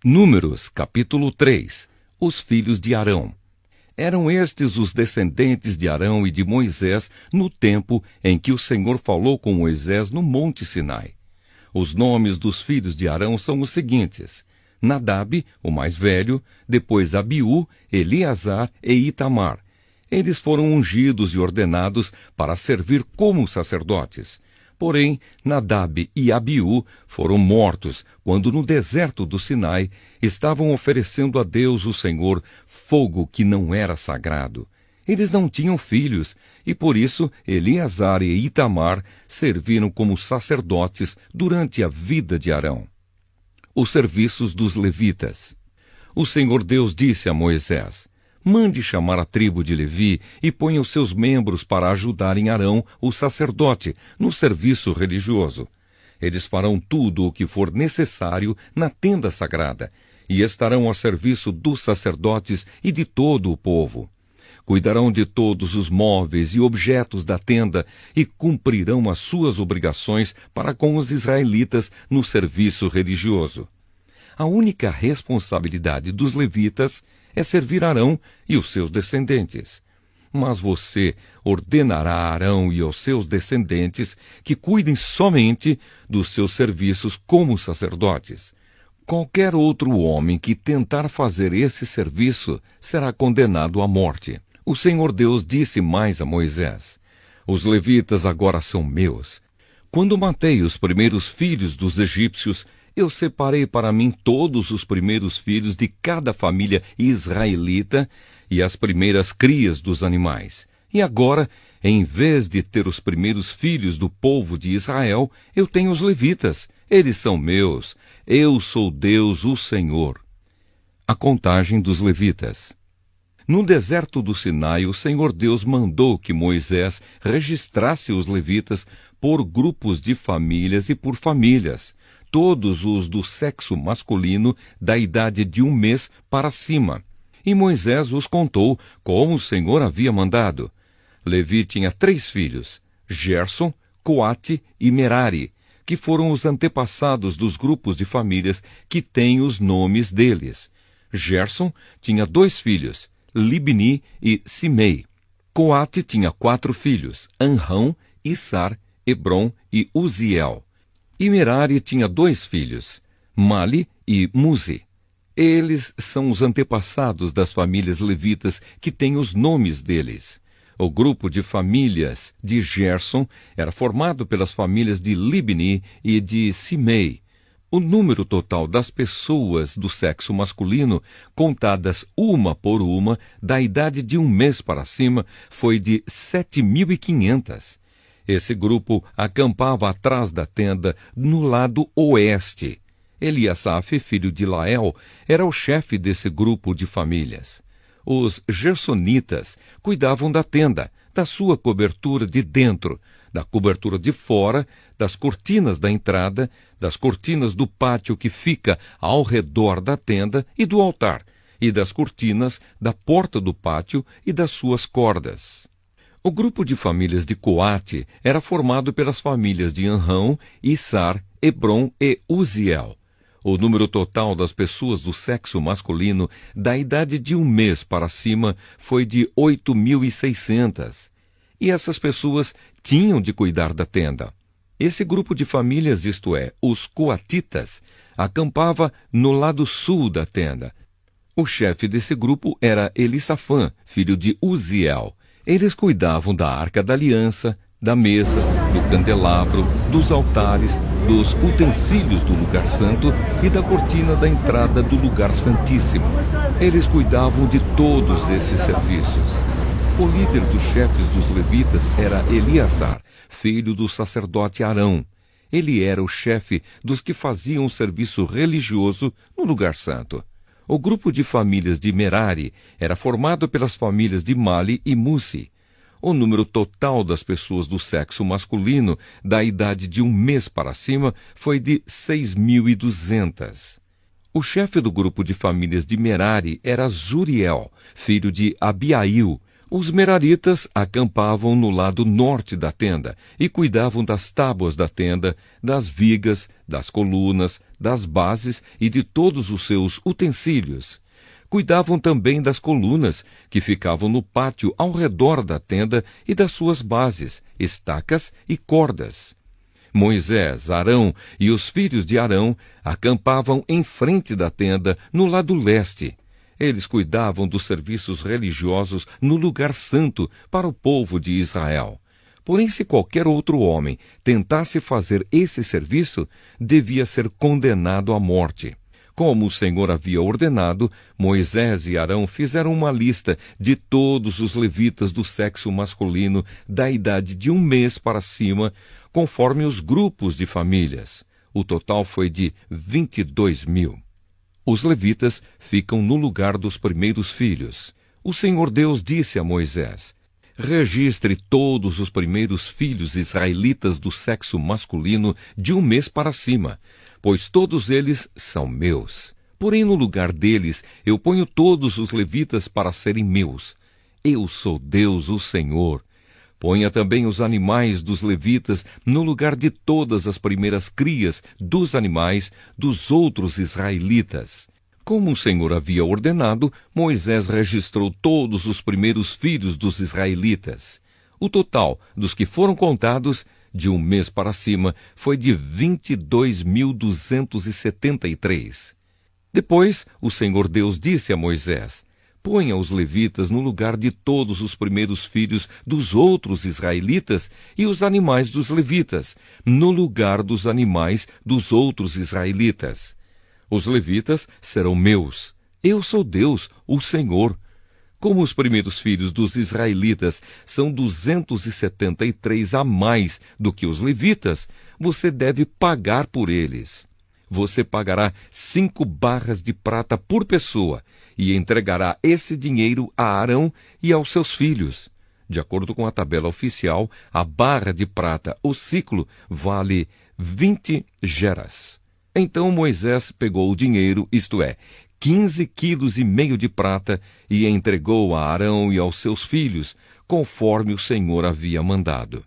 Números, capítulo 3. Os filhos de Arão. Eram estes os descendentes de Arão e de Moisés no tempo em que o Senhor falou com Moisés no Monte Sinai. Os nomes dos filhos de Arão são os seguintes: Nadab, o mais velho, depois Abiú, Eleazar e Itamar. Eles foram ungidos e ordenados para servir como sacerdotes. Porém, Nadab e Abiú foram mortos quando no deserto do Sinai estavam oferecendo a Deus o Senhor fogo que não era sagrado. Eles não tinham filhos e por isso Eleazar e Itamar serviram como sacerdotes durante a vida de Arão. Os serviços dos levitas. O Senhor Deus disse a Moisés: mande chamar a tribo de Levi e ponha os seus membros para ajudarem Arão, o sacerdote, no serviço religioso. Eles farão tudo o que for necessário na tenda sagrada e estarão ao serviço dos sacerdotes e de todo o povo. Cuidarão de todos os móveis e objetos da tenda e cumprirão as suas obrigações para com os israelitas no serviço religioso. A única responsabilidade dos levitas é servir Arão e os seus descendentes. Mas você ordenará a Arão e aos seus descendentes que cuidem somente dos seus serviços como sacerdotes. Qualquer outro homem que tentar fazer esse serviço será condenado à morte. O Senhor Deus disse mais a Moisés: os levitas agora são meus. Quando matei os primeiros filhos dos egípcios, eu separei para mim todos os primeiros filhos de cada família israelita e as primeiras crias dos animais. E agora, em vez de ter os primeiros filhos do povo de Israel, eu tenho os levitas. Eles são meus. Eu sou Deus, o Senhor. A contagem dos levitas. No deserto do Sinai, o Senhor Deus mandou que Moisés registrasse os levitas por grupos de famílias e por famílias, todos os do sexo masculino da idade de 1 mês para cima. E Moisés os contou como o Senhor havia mandado. Levi tinha 3 filhos, Gerson, Coate e Merari, que foram os antepassados dos grupos de famílias que têm os nomes deles. Gerson tinha 2 filhos, Libni e Simei. Coate tinha 4 filhos, Anrão, Issar, Hebron e Uziel. E Merari tinha 2 filhos, Mali e Muzi. Eles são os antepassados das famílias levitas que têm os nomes deles. O grupo de famílias de Gerson era formado pelas famílias de Libni e de Simei. O número total das pessoas do sexo masculino, contadas uma por uma, da idade de 1 mês para cima, foi de 7.500. Esse grupo acampava atrás da tenda, no lado oeste. Eliasaf, filho de Lael, era o chefe desse grupo de famílias. Os gersonitas cuidavam da tenda, da sua cobertura de dentro, da cobertura de fora, das cortinas da entrada, das cortinas do pátio que fica ao redor da tenda e do altar, e das cortinas da porta do pátio e das suas cordas. O grupo de famílias de Coate era formado pelas famílias de Anrão, Issar, Hebron e Uziel. O número total das pessoas do sexo masculino da idade de 1 mês para cima foi de 8.600. E essas pessoas tinham de cuidar da tenda. Esse grupo de famílias, isto é, os coatitas, acampava no lado sul da tenda. O chefe desse grupo era Elisafã, filho de Uziel. Eles cuidavam da arca da aliança, da mesa, do candelabro, dos altares, dos utensílios do lugar santo e da cortina da entrada do lugar santíssimo. Eles cuidavam de todos esses serviços. O líder dos chefes dos levitas era Eleazar, filho do sacerdote Arão. Ele era o chefe dos que faziam o serviço religioso no lugar santo. O grupo de famílias de Merari era formado pelas famílias de Mali e Musi. O número total das pessoas do sexo masculino da idade de 1 mês para cima foi de 6.200. O chefe do grupo de famílias de Merari era Zuriel, filho de Abiail. Os meraritas acampavam no lado norte da tenda e cuidavam das tábuas da tenda, das vigas, das colunas, das bases e de todos os seus utensílios. Cuidavam também das colunas, que ficavam no pátio ao redor da tenda e das suas bases, estacas e cordas. Moisés, Arão e os filhos de Arão acampavam em frente da tenda, no lado leste. Eles cuidavam dos serviços religiosos no lugar santo para o povo de Israel. Porém, se qualquer outro homem tentasse fazer esse serviço, devia ser condenado à morte. Como o Senhor havia ordenado, Moisés e Arão fizeram uma lista de todos os levitas do sexo masculino da idade de 1 mês para cima, conforme os grupos de famílias. O total foi de 22.000. Os levitas ficam no lugar dos primeiros filhos. O Senhor Deus disse a Moisés: registre todos os primeiros filhos israelitas do sexo masculino de 1 mês para cima, pois todos eles são meus. Porém, no lugar deles, eu ponho todos os levitas para serem meus. Eu sou Deus, o Senhor. Ponha também os animais dos levitas no lugar de todas as primeiras crias dos animais dos outros israelitas. Como o Senhor havia ordenado, Moisés registrou todos os primeiros filhos dos israelitas. O total dos que foram contados, de 1 mês para cima, foi de 22.273. Depois, o Senhor Deus disse a Moisés: ponha os levitas no lugar de todos os primeiros filhos dos outros israelitas e os animais dos levitas, no lugar dos animais dos outros israelitas. Os levitas serão meus. Eu sou Deus, o Senhor. Como os primeiros filhos dos israelitas são 273 a mais do que os levitas, você deve pagar por eles. Você pagará 5 barras de prata por pessoa e entregará esse dinheiro a Arão e aos seus filhos. De acordo com a tabela oficial, a barra de prata, o siclo, vale 20 geras. Então Moisés pegou o dinheiro, isto é, 15,5 quilos de prata, e entregou a Arão e aos seus filhos, conforme o Senhor havia mandado.